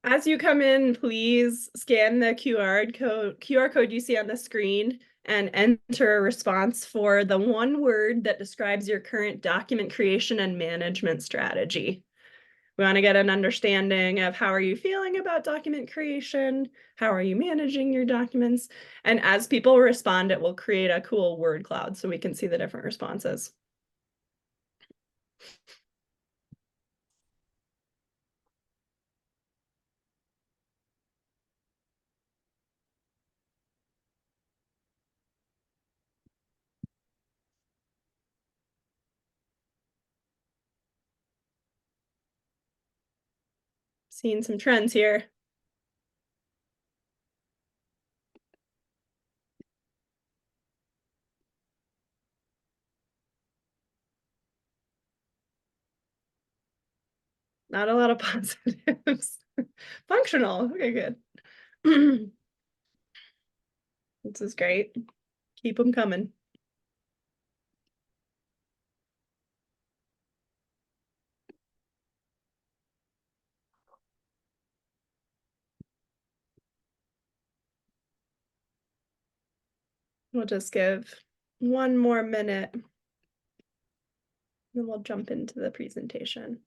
As you come in, please scan the QR code you see on the screen and enter a response for the one word that describes your current document creation and management strategy. We want to get an understanding of how are you feeling about document creation? How are you managing your documents? And as people respond, it will create a cool word cloud so we can see the different responses. Seeing some trends here. Not a lot of positives. Functional. Okay, good. This is great. Keep them coming. We'll just give one more minute, then we'll jump into the presentation.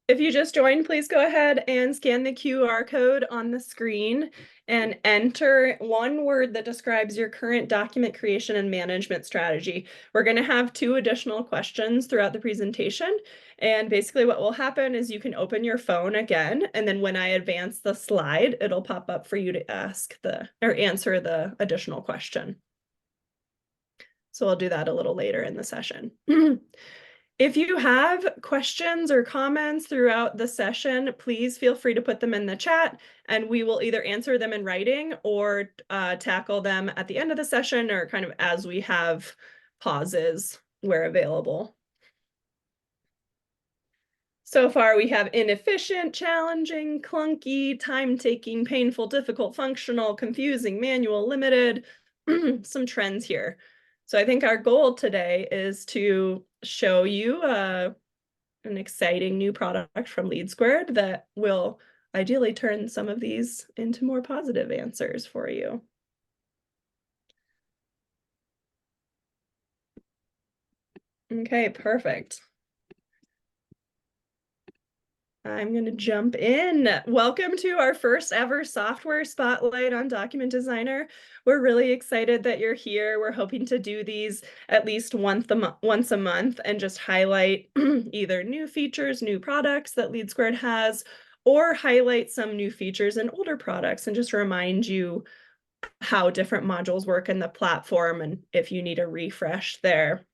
If you just joined, please go ahead and scan the QR code on the screen and enter one word that describes your current document creation and management strategy. We're going to have 2 additional questions throughout the presentation. And basically what will happen is you can open your phone again, and then when I advance the slide, it'll pop up for you to ask or answer the additional question. So I'll do that a little later in the session. If you have questions or comments throughout the session, please feel free to put them in the chat, and we will either answer them in writing or tackle them at the end of the session or kind of as we have pauses where available. So far, we have inefficient, challenging, clunky, time-taking, painful, difficult, functional, confusing, manual, limited, some trends here. So I think our goal today is to show you an exciting new product from LeadSquared that will ideally turn some of these into more positive answers for you. Okay, perfect. I'm going to jump in. Welcome to our first ever software spotlight on Document Designer. We're really excited that you're here. We're hoping to do these at least once a month and just highlight either new features, new products that LeadSquared has, or highlight some new features in older products and just remind you how different modules work in the platform and if you need a refresh there.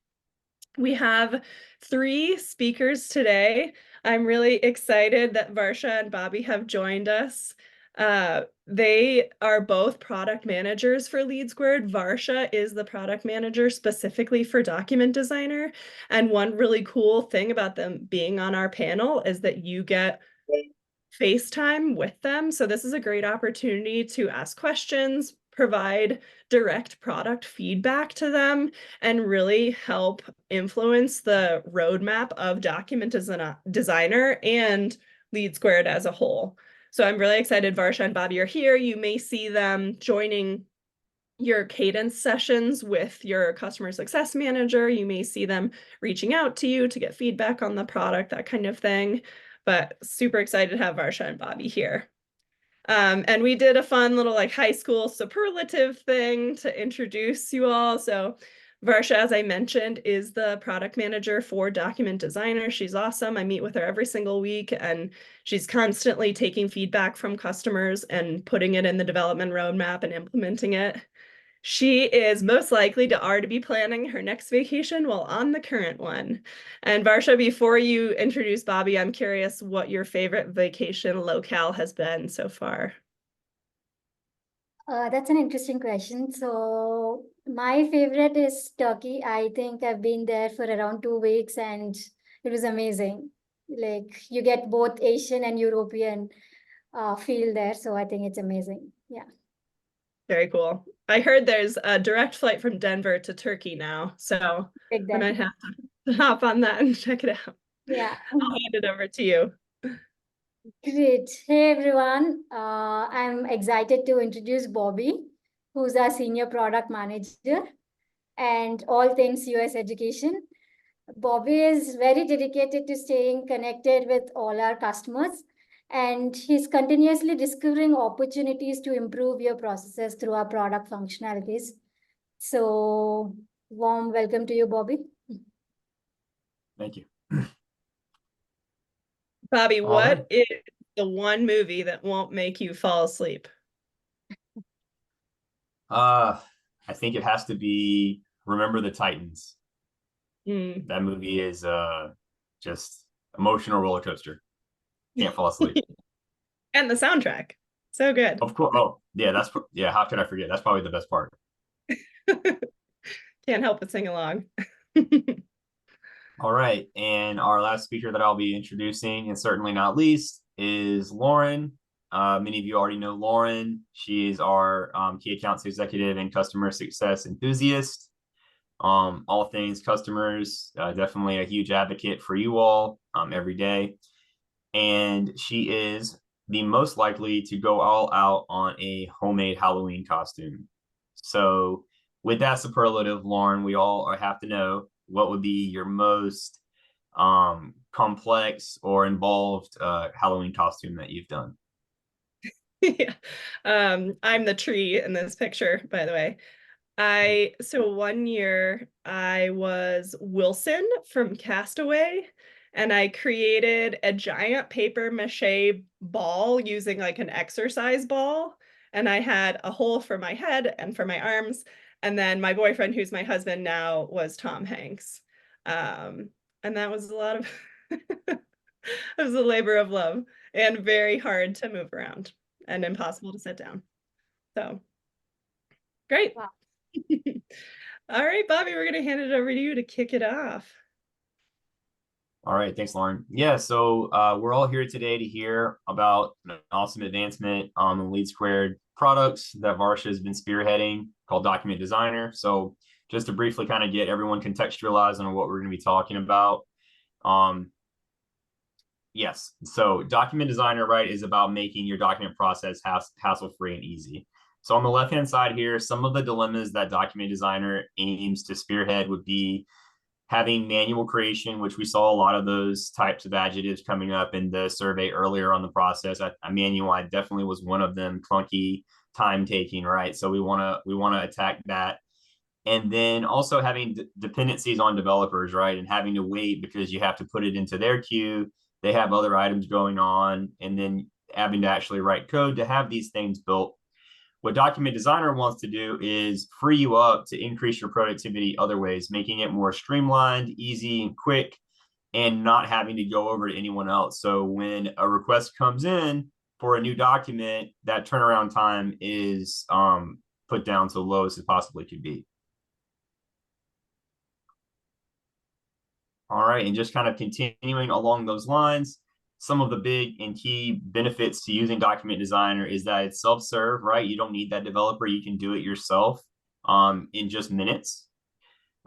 We have 3 speakers today. I'm really excited that Varsha and Bobby have joined us. They are both product managers for LeadSquared. Varsha is the product manager specifically for Document Designer. And one really cool thing about them being on our panel is that you get FaceTime with them. So this is a great opportunity to ask questions, provide direct product feedback to them, and really help influence the roadmap of Document Designer and LeadSquared as a whole. So I'm really excited Varsha and Bobby are here. You may see them joining your cadence sessions with your customer success manager. You may see them reaching out to you to get feedback on the product, that kind of thing. But super excited to have Varsha and Bobby here. And we did a fun little like high school superlative thing to introduce you all. So Varsha, as I mentioned, is the product manager for Document Designer. She's awesome. I meet with her every single week, and she's constantly taking feedback from customers and putting it in the development roadmap and implementing it. She is most likely to already be planning her next vacation while on the current one. And Varsha, before you introduce Bobby, I'm curious what your favorite vacation locale has been so far. That's an interesting question. So my favorite is Turkey. I think I've been there for around 2 weeks and it was amazing. Like you get both Asian and European feel there. So I think it's amazing. Yeah. Very cool. I heard there's a direct flight from Denver to Turkey now, so Take I that. might have to hop on that and check it out. Yeah. I'll hand it over to you. Great. Hey everyone. I'm excited to introduce Bobby, who's our senior product manager and all things US education. Bobby is very dedicated to staying connected with all our customers, and he's continuously discovering opportunities to improve your processes through our product functionalities. So, warm welcome to you, Bobby. Thank you. Bobby, All right. what is the one movie that won't make you fall asleep? I think it has to be Remember the Titans. Mm. That movie is just emotional roller coaster. Can't fall asleep. And the soundtrack. So good. Of course. Oh, yeah, how can I forget? That's probably the best part. Can't help but sing along. All right. And our last speaker that I'll be introducing, and certainly not least, is Lauren. Many of you already know Lauren. She is our key accounts executive and customer success enthusiast. All things customers, definitely a huge advocate for you all every day. And she is the most likely to go all out on a homemade Halloween costume. So with that superlative, Lauren, we all have to know what would be your most complex or involved Halloween costume that you've done. Yeah. I'm the tree in this picture, by the way. So one year I was Wilson from Castaway, and I created a giant paper mache ball using like an exercise ball. And I had a hole for my head and for my arms. And then my boyfriend, who's my husband now, was Tom Hanks. And that was a lot of it was a labor of love and very hard to move around and impossible to sit down. So great. Wow. All right, Bobby, we're going to hand it over to you to kick it off. All right, thanks, Lauren. Yeah, so we're all here today to hear about an awesome advancement on the LeadSquared products that Varsha has been spearheading called Document Designer. So just to briefly kind of get everyone contextualized on what we're going to be talking about. Yes, so Document Designer, right, is about making your document process hassle-free and easy. So on the left-hand side here, some of the dilemmas that Document Designer aims to spearhead would be having manual creation, which we saw a lot of those types of adjectives coming up in the survey earlier on the process. A manual, I definitely was one of them, clunky, time taking, right? So we want to attack that. And then also having dependencies on developers, right? And having to wait because you have to put it into their queue. They have other items going on, and then having to actually write code to have these things built. What Document Designer wants to do is free you up to increase your productivity other ways, making it more streamlined, easy, and quick, and not having to go over to anyone else. So when a request comes in for a new document, that turnaround time is put down to the lowest it possibly could be. All right, and just kind of continuing along those lines, some of the big and key benefits to using Document Designer is that it's self-serve, right? You don't need that developer. You can do it yourself in just minutes.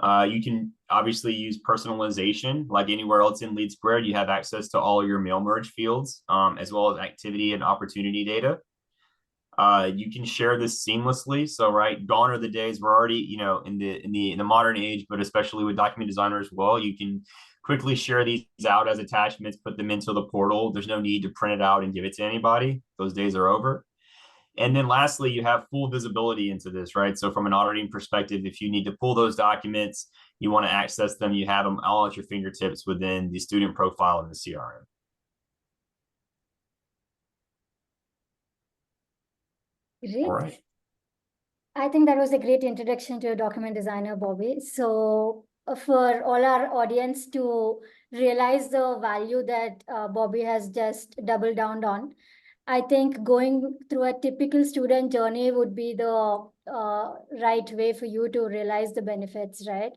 You can obviously use personalization like anywhere else in LeadSquared. You have access to all your mail merge fields, as well as activity and opportunity data. You can share this seamlessly. So, right, gone are the days we're already, in the modern age, but especially with Document Designer as well, you can quickly share these out as attachments, put them into the portal. There's no need to print it out and give it to anybody. Those days are over. And then lastly, you have full visibility into this, right? So from an auditing perspective, if you need to pull those documents, you want to access them, you have them all at your fingertips within the student profile in the CRM. Great. All right. I think that was a great introduction to Document Designer, Bobby. So for all our audience to realize the value that Bobby has just doubled down on, I think going through a typical student journey would be the right way for you to realize the benefits, right?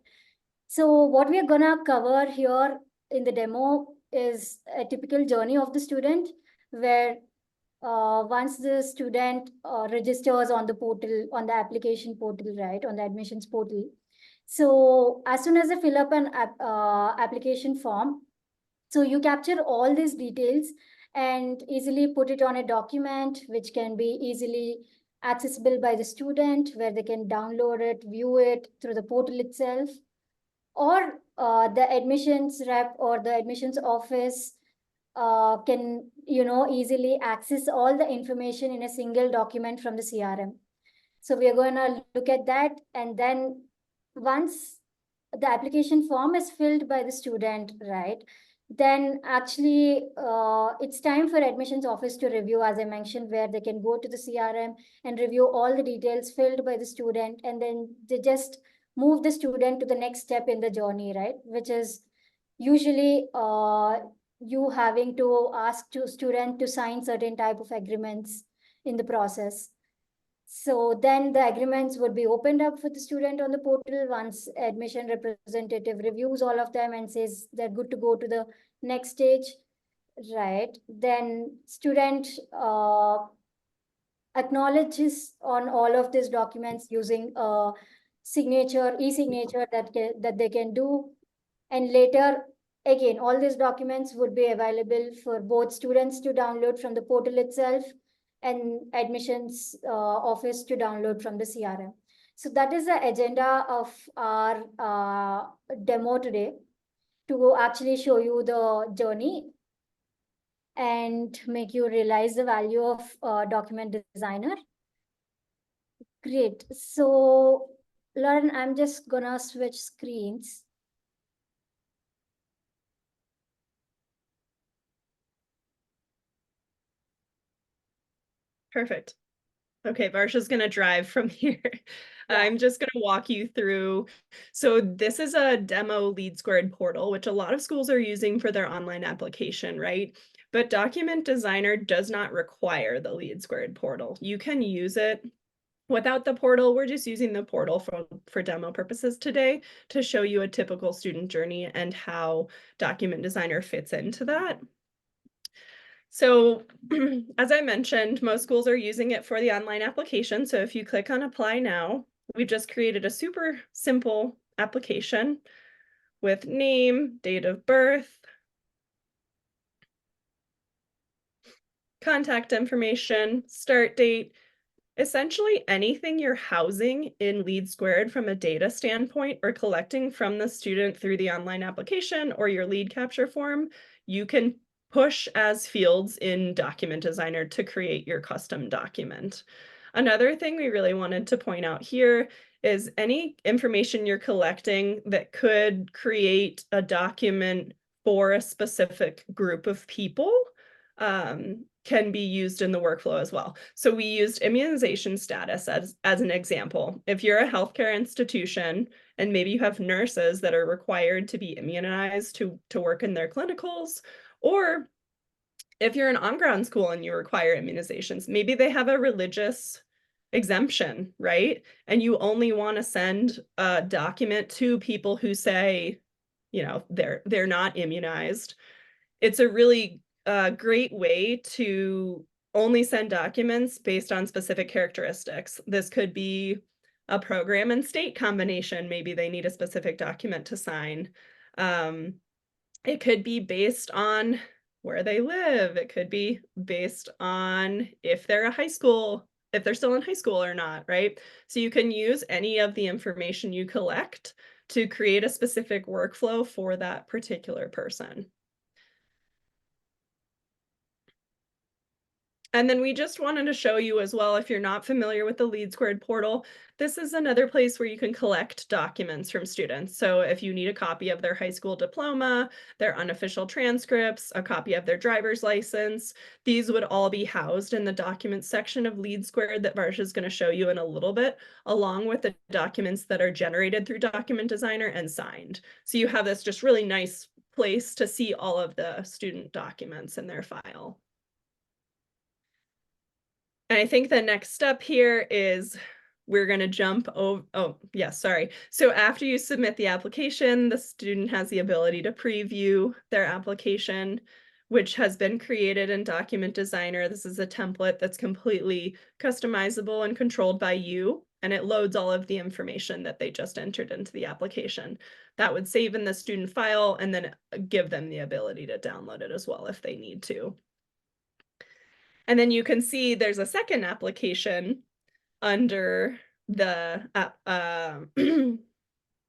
So what we are gonna cover here in the demo is a typical journey of the student where once the student registers on the portal, on the application portal, right, on the admissions portal. So as soon as they fill up an application form, so you capture all these details and easily put it on a document, which can be easily accessible by the student, where they can download it, view it through the portal itself, or the admissions rep or the admissions office can, easily access all the information in a single document from the CRM. So we are going to look at that. And then once the application form is filled by the student, right, then actually it's time for admissions office to review, as I mentioned, where they can go to the CRM and review all the details filled by the student, and then they just move the student to the next step in the journey, right, which is usually you having to ask to student to sign certain type of agreements in the process. So then the agreements would be opened up for the student on the portal once admission representative reviews all of them and says they're good to go to the next stage, right? Then student acknowledges on all of these documents using a signature, e-signature that they can do. And later, again, all these documents would be available for both students to download from the portal itself and admissions office to download from the CRM. So that is the agenda of our demo today, to actually show you the journey and make you realize the value of document designer. Great. So Lauren, I'm just gonna switch screens. Perfect. Okay, Varsha's going to drive from here. Yeah. I'm just going to walk you through. So this is a demo LeadSquared portal, which a lot of schools are using for their online application, right? But Document Designer does not require the LeadSquared portal. You can use it without the portal. We're just using the portal for demo purposes today to show you a typical student journey and how Document Designer fits into that. So as I mentioned, most schools are using it for the online application. So if you click on Apply Now, we've just created a super simple application with name, date of birth, contact information, start date, essentially anything you're housing in LeadSquared from a data standpoint or collecting from the student through the online application or your lead capture form, you can push as fields in Document Designer to create your custom document. Another thing we really wanted to point out here is any information you're collecting that could create a document for a specific group of people can be used in the workflow as well. So we used immunization status as an example. If you're a healthcare institution and maybe you have nurses that are required to be immunized to work in their clinicals, or if you're an on-ground school and you require immunizations, maybe they have a religious exemption, right? And you only want to send a document to people who say, they're not immunized. It's a really great way to only send documents based on specific characteristics. This could be a program and state combination. Maybe they need a specific document to sign. It could be based on where they live. It could be based on if they're if they're still in high school or not, right? So you can use any of the information you collect to create a specific workflow for that particular person. And then we just wanted to show you as well, if you're not familiar with the LeadSquared portal, this is another place where you can collect documents from students. So if you need a copy of their high school diploma, their unofficial transcripts, a copy of their driver's license, these would all be housed in the documents section of LeadSquared that Varsha is going to show you in a little bit, along with the documents that are generated through Document Designer and signed. So you have this just really nice place to see all of the student documents in their file. And I think the next step here is we're going to jump over. Oh, yeah, sorry. So after you submit the application, the student has the ability to preview their application. which has been created in Document Designer. This is a template that's completely customizable and controlled by you, and it loads all of the information that they just entered into the application. That would save in the student file and then give them the ability to download it as well if they need to. And then you can see there's a second application under the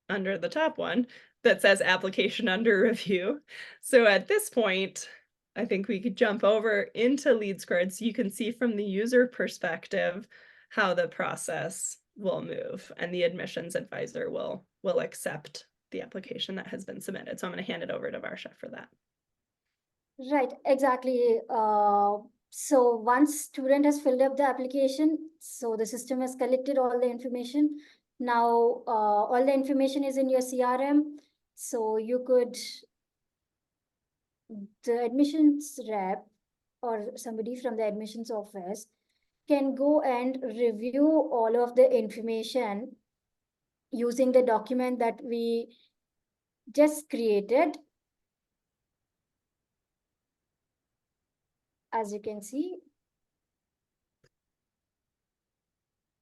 under the top one that says application under review. So at this point, I think we could jump over into LeadSquared so you can see from the user perspective how the process will move, and the admissions advisor will accept the application that has been submitted. So I'm going to hand it over to Varsha for that. Right, exactly. So once student has filled up the application, so the system has collected all the information. Now, all the information is in your CRM. So you could, the admissions rep or somebody from the admissions office can go and review all of the information using the document that we just created. As you can see,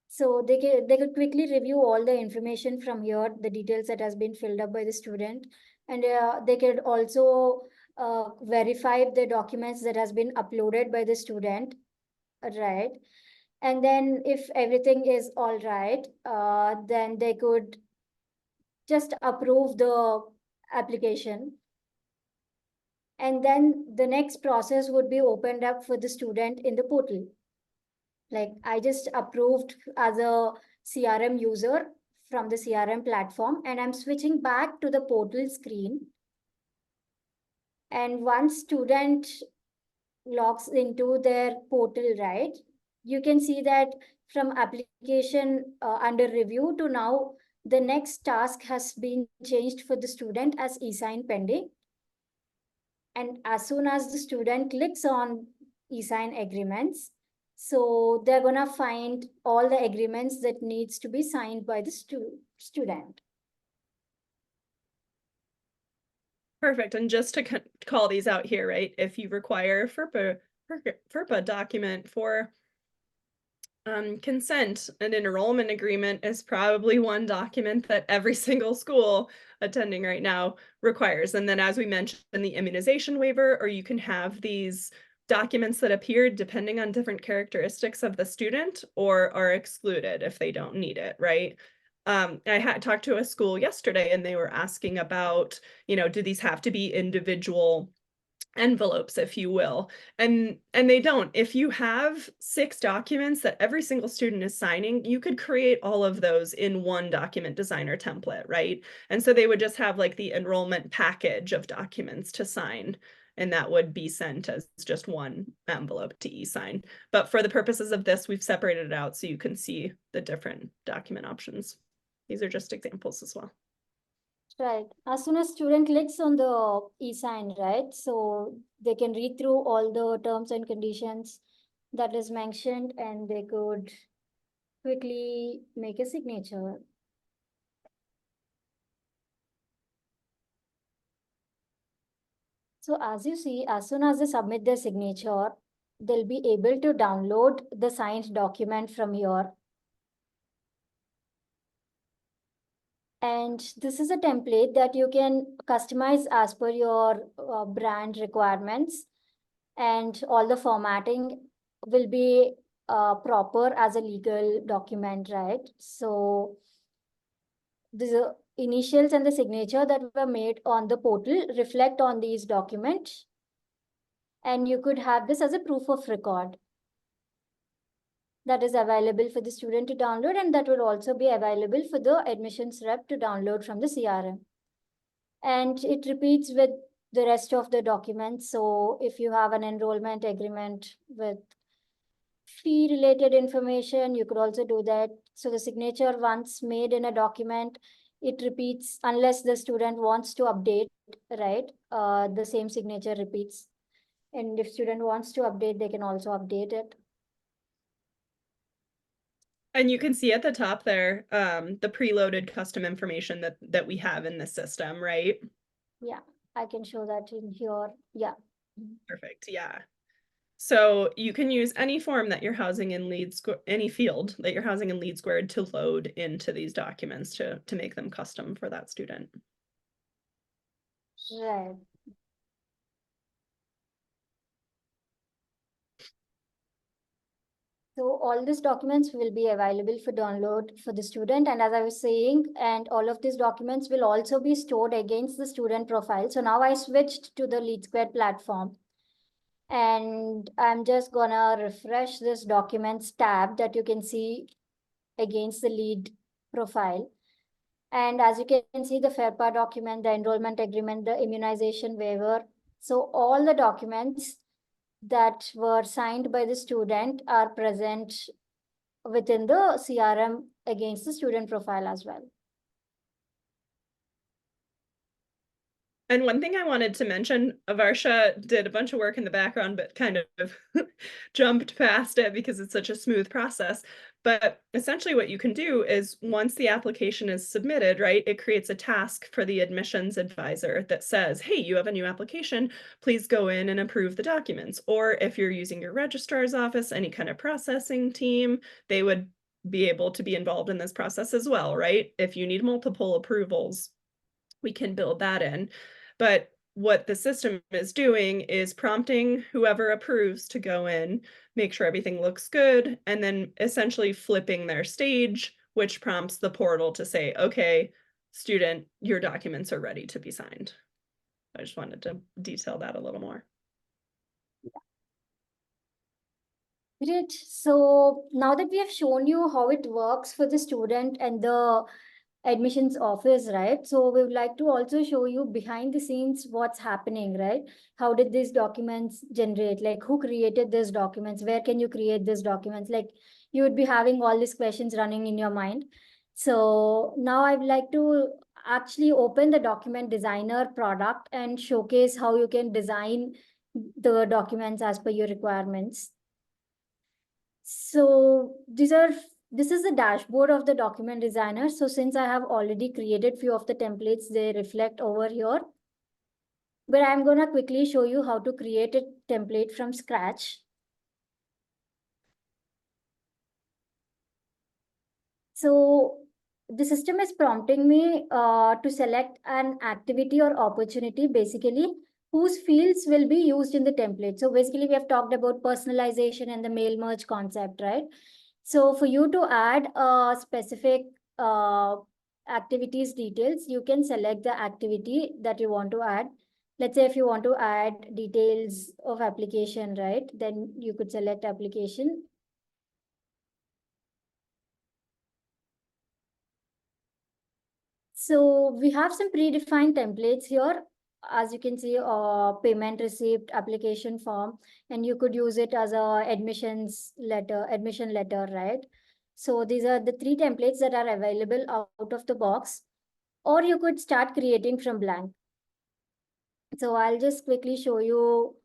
so they could quickly review all the information from here, the details that has been filled up by the student, and they could also verify the documents that has been uploaded by the student, right? And then if everything is all right, then they could just approve the application. And then the next process would be opened up for the student in the portal. Like I just approved as a CRM user from the CRM platform, and I'm switching back to the portal screen. And once student logs into their portal, right, you can see that from application under review to now, the next task has been changed for the student as e-sign pending. And as soon as the student clicks on e-sign agreements, so they're gonna find all the agreements that needs to be signed by the student. Perfect. And just to call these out here, right? If you require FERPA document for consent, an enrollment agreement is probably one document that every single school attending right now requires. And then as we mentioned, the immunization waiver, or you can have these documents that appear depending on different characteristics of the student or are excluded if they don't need it, right? I had talked to a school yesterday and they were asking about, do these have to be individual envelopes, if you will, and they don't. If you have 6 documents that every single student is signing, you could create all of those in one document designer template, right? And so they would just have like the enrollment package of documents to sign, and that would be sent as just one envelope to e-sign. But for the purposes of this, we've separated it out so you can see the different document options. These are just examples as well. Right. As soon as student clicks on the e-sign, right, so they can read through all the terms and conditions that is mentioned, and they could quickly make a signature. So as you see, as soon as they submit their signature, they'll be able to download the signed document from here. And this is a template that you can customize as per your brand requirements, and all the formatting will be proper as a legal document, right? So the initials and the signature that were made on the portal reflect on these documents, and you could have this as a proof of record that is available for the student to download, and that will also be available for the admissions rep to download from the CRM. And it repeats with the rest of the documents. So if you have an enrollment agreement with fee related information, you could also do that. So the signature once made in a document, it repeats unless the student wants to update, right? The same signature repeats. And if student wants to update, they can also update it. And you can see at the top there, the preloaded custom information that we have in the system, right? Yeah, I can show that in here. Yeah. Perfect. Yeah. So you can use any form that you're housing in LeadSquared, any field that you're housing in LeadSquared to load into these documents to make them custom for that student. Right. So all these documents will be available for download for the student. And as I was saying, and all of these documents will also be stored against the student profile. So now I switched to the LeadSquared platform. And I'm just gonna refresh this documents tab that you can see against the lead profile. And as you can see, the FAIRPA document, the enrollment agreement, the immunization waiver. So all the documents that were signed by the student are present within the CRM against the student profile as well. And one thing I wanted to mention, Avarsha did a bunch of work in the background, but kind of jumped past it because it's such a smooth process. But essentially what you can do is once the application is submitted, right, it creates a task for the admissions advisor that says, hey, you have a new application, please go in and approve the documents. Or if you're using your registrar's office, any kind of processing team, they would be able to be involved in this process as well, right? If you need multiple approvals, we can build that in. But what the system is doing is prompting whoever approves to go in, make sure everything looks good, and then essentially flipping their stage, which prompts the portal to say, okay, student, your documents are ready to be signed. I just wanted to detail that a little more. Great. So now that we have shown you how it works for the student and the admissions office, right? So we would like to also show you behind the scenes what's happening, right? How did these documents generate? Like who created these documents? Where can you create these documents? Like you would be having all these questions running in your mind. So now I'd like to actually open the document designer product and showcase how you can design the documents as per your requirements. So this is the dashboard of the document designer. So since I have already created few of the templates, they reflect over here. But I'm gonna quickly show you how to create a template from scratch. So the system is prompting me to select an activity or opportunity, basically, whose fields will be used in the template. So basically, we have talked about personalization and the mail merge concept, right? So for you to add a specific activities details, you can select the activity that you want to add. Let's say if you want to add details of application, right? Then you could select application. So we have some predefined templates here. As you can see, payment receipt, application form, and you could use it as a admission letter, right? So these are the three templates that are available out of the box, or you could start creating from blank. So I'll just quickly show you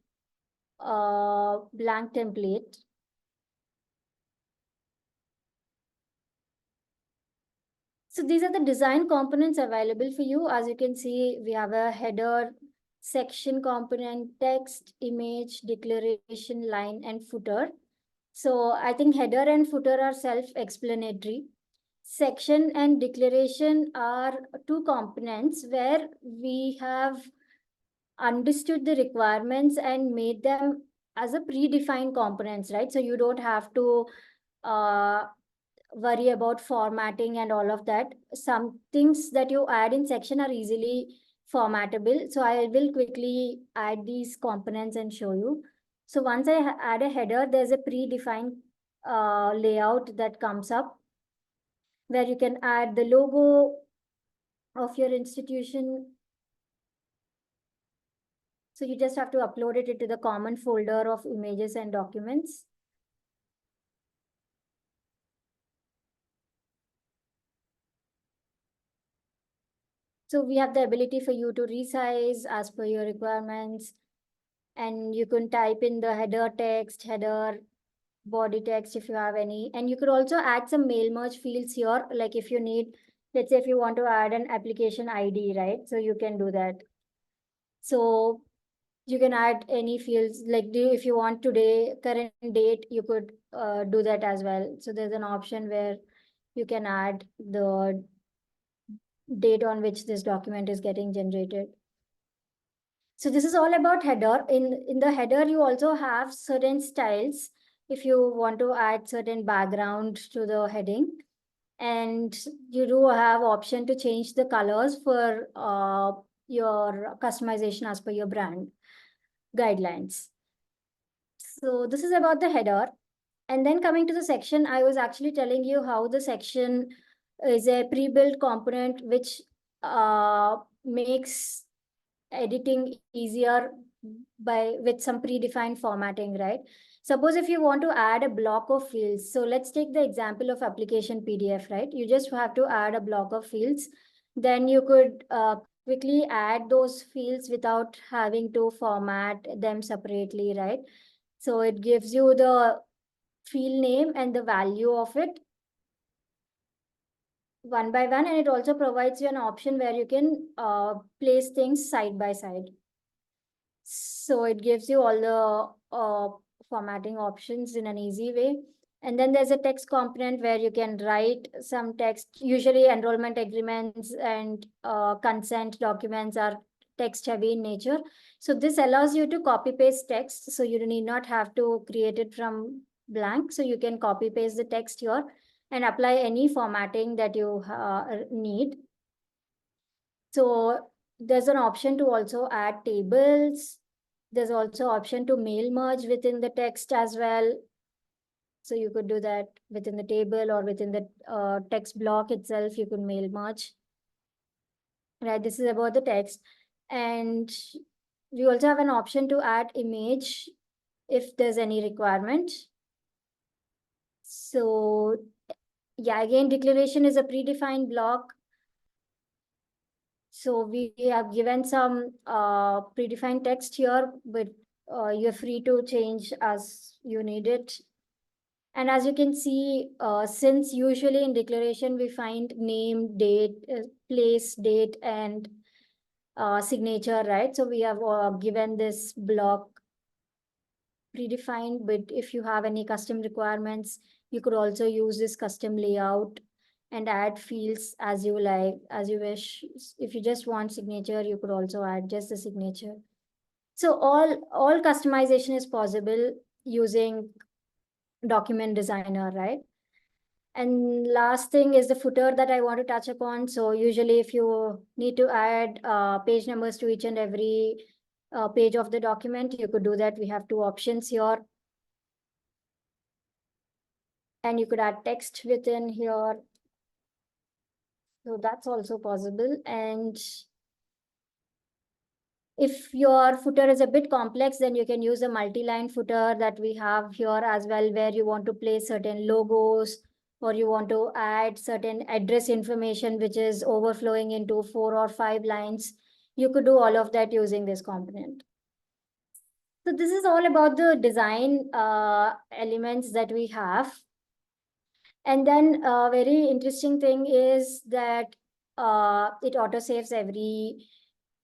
a blank template. So these are the design components available for you. As you can see, we have a header, section component, text, image, declaration, line, and footer. So I think header and footer are self-explanatory. Section and declaration are two components where we have understood the requirements and made them as a predefined components, right? So you don't have to uh, worry about formatting and all of that. Some things that you add in section are easily formattable. So I will quickly add these components and show you. So once I add a header, there's a predefined layout that comes up where you can add the logo of your institution. So you just have to upload it into the common folder of images and documents. So we have the ability for you to resize as per your requirements. And you can type in the header text, header, body text if you have any. And you could also add some mail merge fields here. Like if you need, let's say if you want to add an application ID, right? So you can do that. So you can add any fields, like if you want today, current date, you could do that as well. So there's an option where you can add the date on which this document is getting generated. So this is all about header. In the header, you also have certain styles if you want to add certain background to the heading. And you do have option to change the colors for your customization as per your brand guidelines. So this is about the header. And then coming to the section, I was actually telling you how the section is a pre-built component which makes editing easier with some predefined formatting, right? Suppose if you want to add a block of fields. So let's take the example of application PDF, right? You just have to add a block of fields. Then you could quickly add those fields without having to format them separately, right? So it gives you the field name and the value of it one by one, and it also provides you an option where you can place things side by side. So it gives you all the formatting options in an easy way. And then there's a text component where you can write some text. Usually enrollment agreements and consent documents are text heavy in nature. So this allows you to copy paste text. So you need not have to create it from blank. So you can copy paste the text here and apply any formatting that you need. So there's an option to also add tables. There's also option to mail merge within the text as well. So you could do that within the table or within the text block itself, you could mail merge. Right, this is about the text. And we also have an option to add image if there's any requirement. So yeah, again, declaration is a predefined block. So we have given some predefined text here, but you're free to change as you need it. And as you can see, since usually in declaration, we find name, date, place, date, and signature, right? So we have given this block predefined, but if you have any custom requirements, you could also use this custom layout and add fields as you like, as you wish. If you just want signature, you could also add just the signature. So all customization is possible using document designer, right? And last thing is the footer that I want to touch upon. So usually if you need to add page numbers to each and every page of the document, you could do that. We have two options here. And you could add text within here. So that's also possible. And if your footer is a bit complex, then you can use a multi-line footer that we have here as well, where you want to place certain logos, or you want to add certain address information, which is overflowing into 4 or 5 lines. You could do all of that using this component. So this is all about the design elements that we have. And then a very interesting thing is that it auto saves every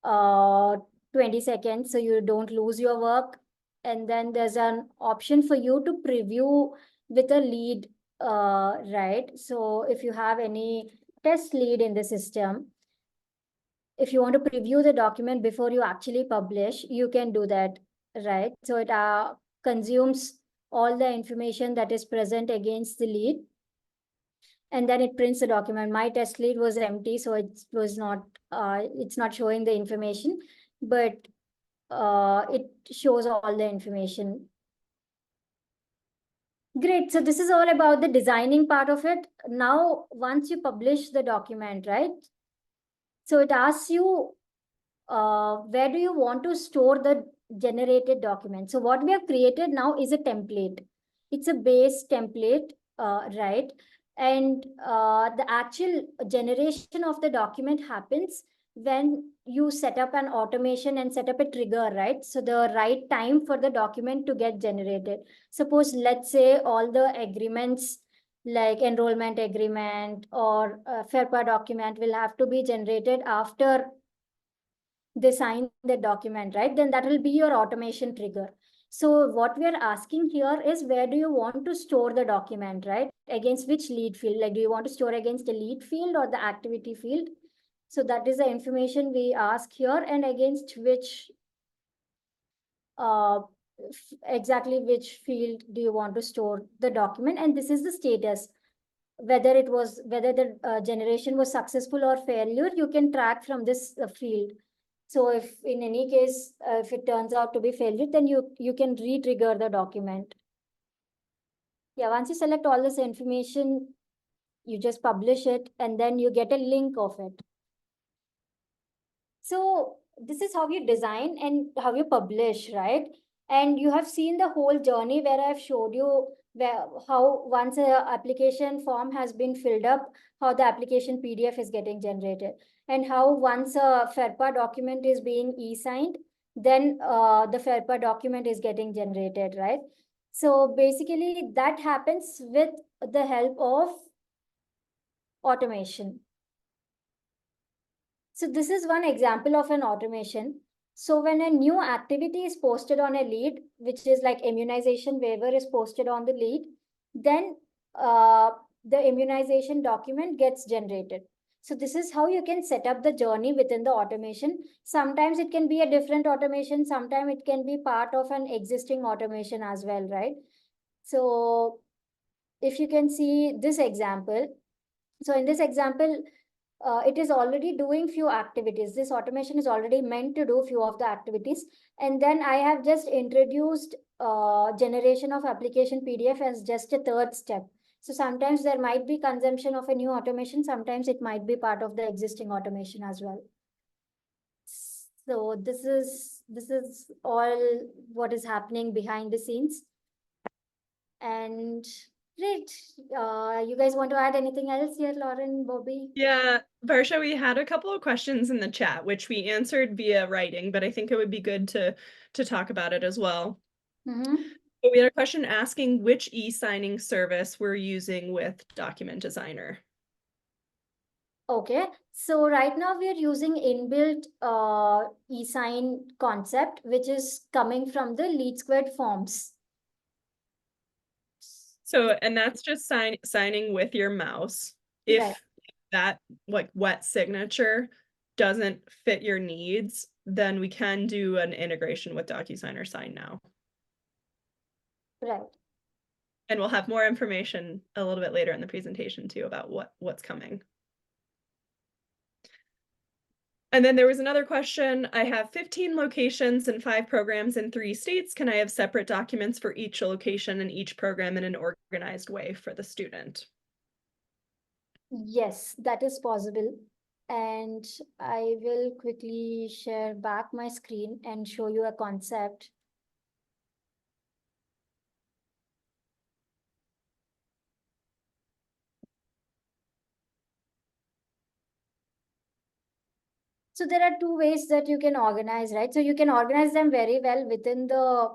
20 seconds, so you don't lose your work. And then there's an option for you to preview with a lead, right? So if you have any test lead in the system, if you want to preview the document before you actually publish, you can do that, right? So it consumes all the information that is present against the lead, and then it prints the document. My test lead was empty, so it was not, it's not showing the information, but it shows all the information. Great. So this is all about the designing part of it. Now, once you publish the document, right? So it asks you, where do you want to store the generated document? So what we have created now is a template. It's a base template, right? And the actual generation of the document happens when you set up an automation and set up a trigger, right? So the right time for the document to get generated. Suppose, let's say all the agreements like enrollment agreement or FERPA document will have to be generated after they sign the document, right? Then that will be your automation trigger. So what we are asking here is, where do you want to store the document, right? Against which lead field? Like, do you want to store against the lead field or the activity field? So that is the information we ask here, and against which exactly which field do you want to store the document? And this is the status, whether the generation was successful or failure. You can track from this field. So if in any case, if it turns out to be failure, then you can re-trigger the document. Yeah, once you select all this information, you just publish it, and then you get a link of it. So this is how you design and how you publish, right? And you have seen the whole journey where I've showed you how once a application form has been filled up, how the application PDF is getting generated, and how once a FERPA document is being e-signed, then the FERPA document is getting generated, right? So basically that happens with the help of automation. So this is one example of an automation. So when a new activity is posted on a lead, which is like immunization waiver is posted on the lead, then the immunization document gets generated. So this is how you can set up the journey within the automation. Sometimes it can be a different automation. Sometimes it can be part of an existing automation as well, right? So if you can see this example, so in this example, it is already doing few activities. This automation is already meant to do few of the activities. And then I have just introduced generation of application PDF as just a third step. So sometimes there might be consumption of a new automation. Sometimes it might be part of the existing automation as well. So this is all what is happening behind the scenes. And great. You guys want to add anything else here, Lauren, Bobby? Yeah, Varsha, we had a couple of questions in the chat, which we answered via writing, but I think it would be good to talk about it as well. So we had a question asking which e-signing service we're using with Document Designer. Okay, so right now we are using inbuilt e-sign concept, which is coming from the LeadSquared forms. So, and that's just signing with your mouse. If Right. that like wet signature doesn't fit your needs, then we can do an integration with DocuSign or Sign Now. Right. And we'll have more information a little bit later in the presentation too about what's coming. And then there was another question. I have 15 locations and 5 programs in 3 states. Can I have separate documents for each location and each program in an organized way for the student? Yes, that is possible. And I will quickly share back my screen and show you a concept. So there are 2 ways that you can organize, right? So you can organize them very well within the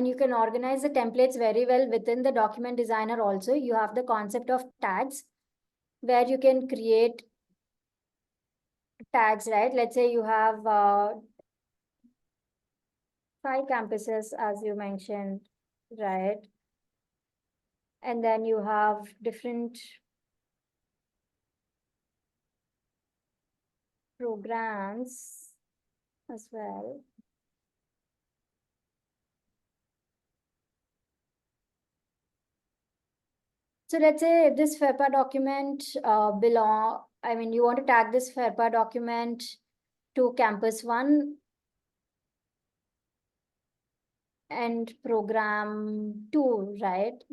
you can organize the templates very well within the document designer also. You have the concept of tags where you can create tags, right? Let's say you have 5 campuses, as you mentioned, right? And then you have different programs as well. So let's say this FERPA document you want to tag this FERPA document to campus 1 and program 2, right?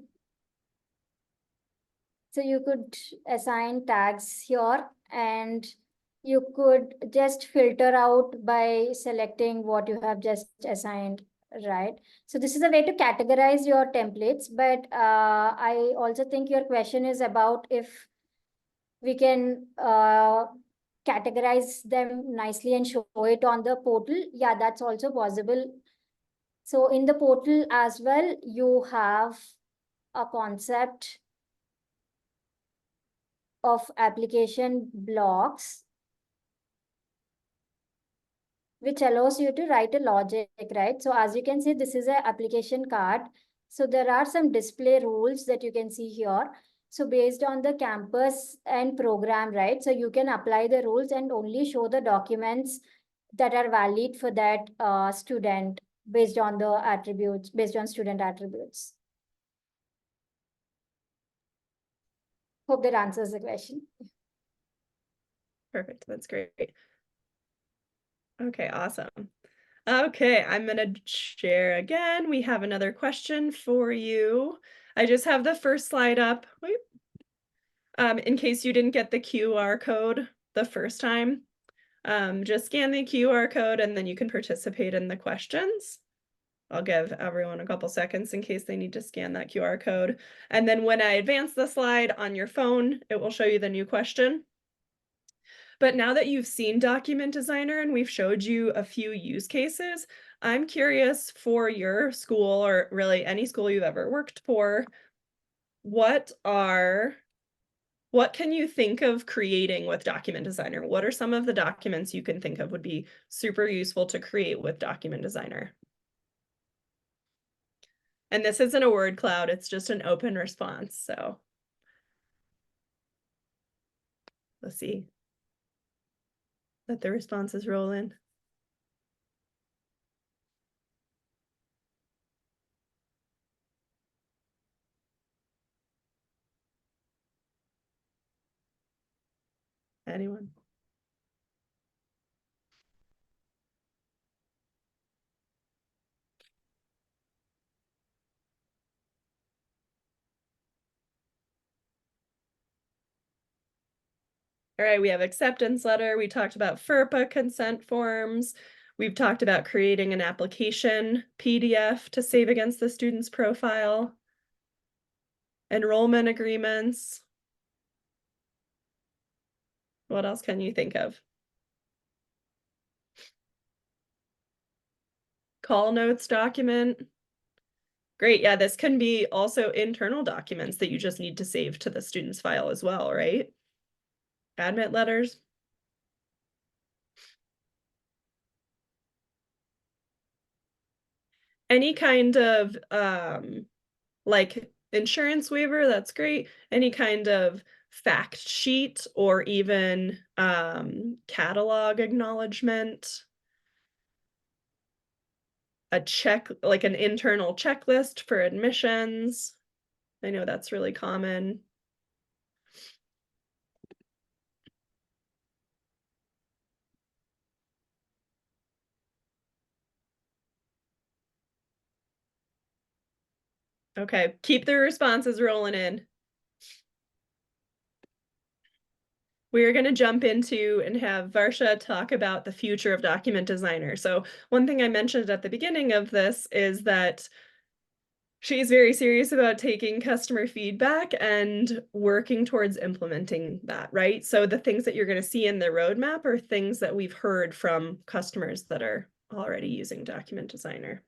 So you could assign tags here, and you could just filter out by selecting what you have just assigned, right? So this is a way to categorize your templates, but I also think your question is about if we can categorize them nicely and show it on the portal. Yeah, that's also possible. So in the portal as well, you have a concept of application blocks. which allows you to write a logic, right? So as you can see, this is an application card. So there are some display rules that you can see here. So based on the campus and program, right? So you can apply the rules and only show the documents that are valid for that student based on the attributes, based on student attributes. Hope that answers the question. Perfect. That's great. Okay, awesome. Okay, I'm gonna share again. We have another question for you. I just have the first slide up. Wait. In case you didn't get the QR code the first time, just scan the QR code and then you can participate in the questions. I'll give everyone a couple seconds in case they need to scan that QR code. And then when I advance the slide on your phone, it will show you the new question. But now that you've seen Document Designer and we've showed you a few use cases, I'm curious for your school or really any school you've ever worked for, what can you think of creating with Document Designer? What are some of the documents you can think of would be super useful to create with Document Designer? And this isn't a word cloud, it's just an open response. So let's see. Let the responses roll in. Anyone? All right, we have acceptance letter. We talked about FERPA consent forms. We've talked about creating an application PDF to save against the student's profile. Enrollment agreements. What else can you think of? Call notes document. Great, yeah, this can be also internal documents that you just need to save to the student's file as well, right? Admit letters. Any kind of like insurance waiver, that's great. Any kind of fact sheet or even catalog acknowledgement. A check, like an internal checklist for admissions. I know that's really common. Okay, keep the responses rolling in. We're going to jump into and have Varsha talk about the future of Document Designer. So one thing I mentioned at the beginning of this is that she's very serious about taking customer feedback and working towards implementing that, right? So the things that you're going to see in the roadmap are things that we've heard from customers that are already using Document Designer.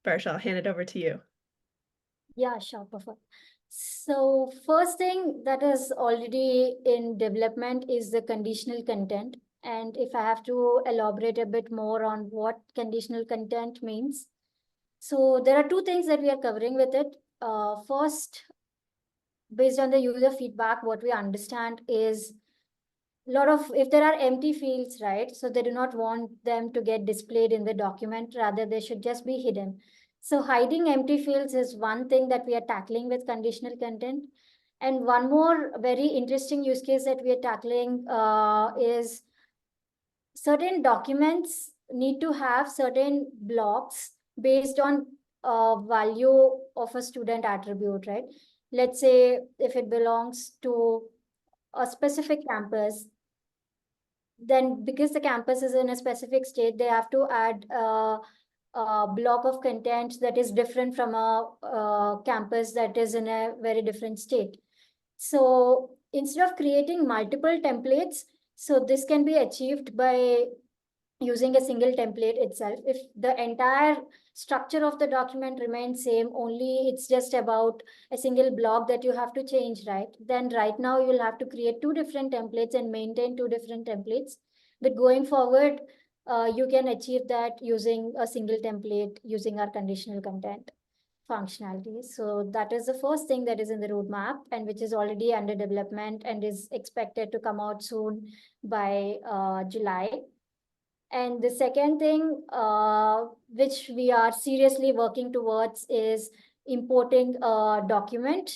Varsha, I'll hand it over to you. Yeah, sure, perfect. So first thing that is already in development is the conditional content. And if I have to elaborate a bit more on what conditional content means. So there are two things that we are covering with it. First, based on the user feedback, what we understand is lot of, if there are empty fields, right? So they do not want them to get displayed in the document, rather they should just be hidden. So hiding empty fields is one thing that we are tackling with conditional content. And one more very interesting use case that we are tackling is certain documents need to have certain blocks based on value of a student attribute, right? Let's say if it belongs to a specific campus, then because the campus is in a specific state, they have to add a block of content that is different from a campus that is in a very different state. So instead of creating multiple templates, so this can be achieved by using a single template itself. If the entire structure of the document remains same, only it's just about a single block that you have to change, right? Then right now you'll have to create two different templates and maintain two different templates. But going forward, you can achieve that using a single template, using our conditional content functionality. So that is the first thing that is in the roadmap and which is already under development and is expected to come out soon by July. And the second thing which we are seriously working towards is importing a document.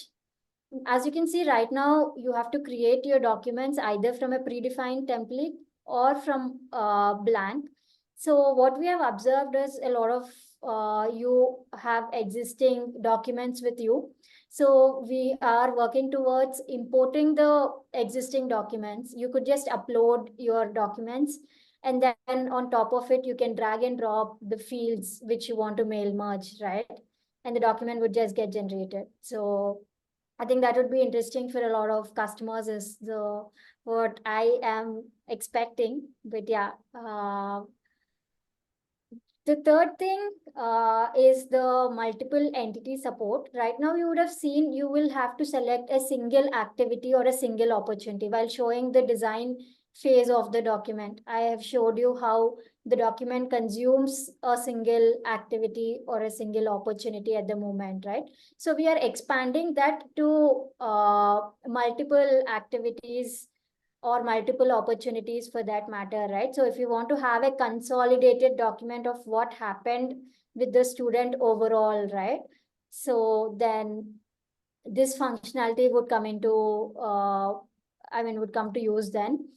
As you can see right now, you have to create your documents either from a predefined template or from blank. So what we have observed is a lot of you have existing documents with you. So we are working towards importing the existing documents. You could just upload your documents, and then on top of it, you can drag and drop the fields which you want to mail merge, right? And the document would just get generated. So I think that would be interesting for a lot of customers is the what I am expecting. But yeah, the third thing is the multiple entity support. Right now, you would have seen you will have to select a single activity or a single opportunity while showing the design phase of the document. I have showed you how the document consumes a single activity or a single opportunity at the moment, right? So we are expanding that to multiple activities or multiple opportunities for that matter, right? So if you want to have a consolidated document of what happened with the student overall, right? So then this functionality would come into, would come to use then.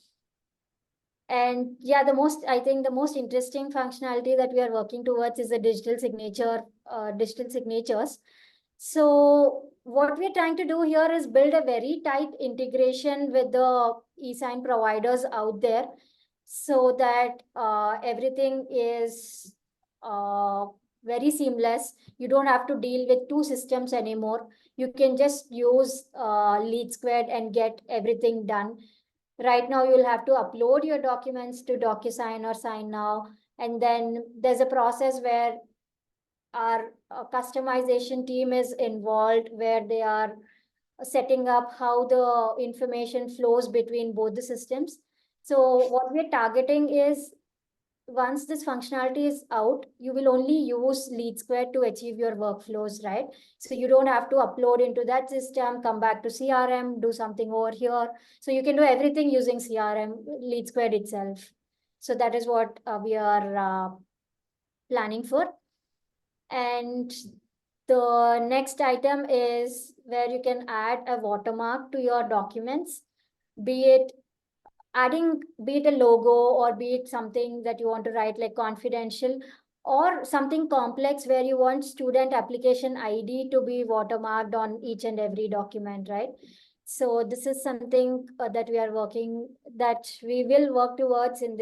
And yeah, I think the most interesting functionality that we are working towards is the digital signatures. So what we're trying to do here is build a very tight integration with the e-sign providers out there so that everything is very seamless. You don't have to deal with two systems anymore. You can just use LeadSquared and get everything done. Right now, you'll have to upload your documents to DocuSign or Sign Now. And then there's a process where our customization team is involved, where they are setting up how the information flows between both the systems. So what we're targeting is once this functionality is out, you will only use LeadSquared to achieve your workflows, right? So you don't have to upload into that system, come back to CRM, do something over here. So you can do everything using CRM, LeadSquared itself. So that is what we are planning for. And the next item is where you can add a watermark to your documents, be it a logo or be it something that you want to write like confidential or something complex where you want student application ID to be watermarked on each and every document, right? So this is something that we will work towards in this